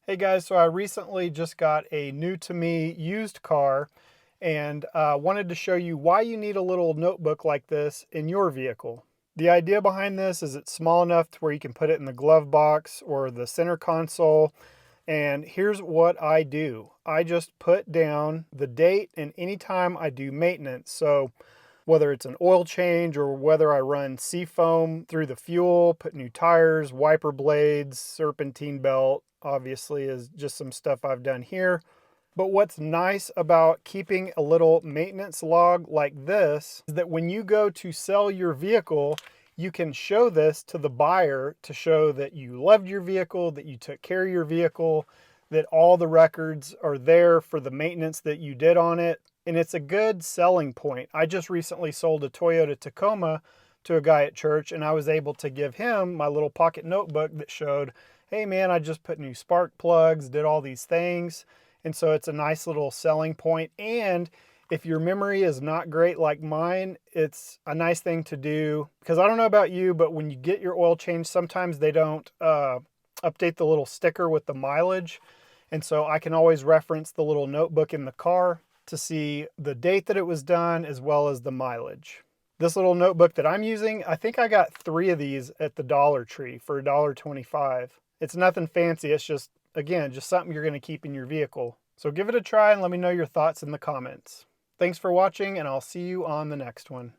Hey guys, so I recently just got a new to me used car and wanted to show you why you need a little notebook like this in your vehicle. The idea behind this is it's small enough to where you can put it in the glove box or the center console. And here's what I do. I just put down the date and anytime I do maintenance. So whether it's an oil change or whether I run seafoam through the fuel, put new tires, wiper blades, serpentine belt, obviously is just some stuff I've done here. But what's nice about keeping a little maintenance log like this is that when you go to sell your vehicle, you can show this to the buyer to show that you loved your vehicle, that you took care of your vehicle, that all the records are there for the maintenance that you did on it. And it's a good selling point. I just recently sold a Toyota Tacoma to a guy at church, and I was able to give him my little pocket notebook that showed, hey man, I just put new spark plugs, did all these things. And so it's a nice little selling point. And if your memory is not great like mine, it's a nice thing to do, because I don't know about you, but when you get your oil change, sometimes they don't update the little sticker with the mileage. And so I can always reference the little notebook in the car to see the date that it was done as well as the mileage. This little notebook that I'm using, I think I got 3 of these at the Dollar Tree for $1.25. It's nothing fancy, it's just, again, just something you're going to keep in your vehicle. So give it a try and let me know your thoughts in the comments. Thanks for watching, and I'll see you on the next one.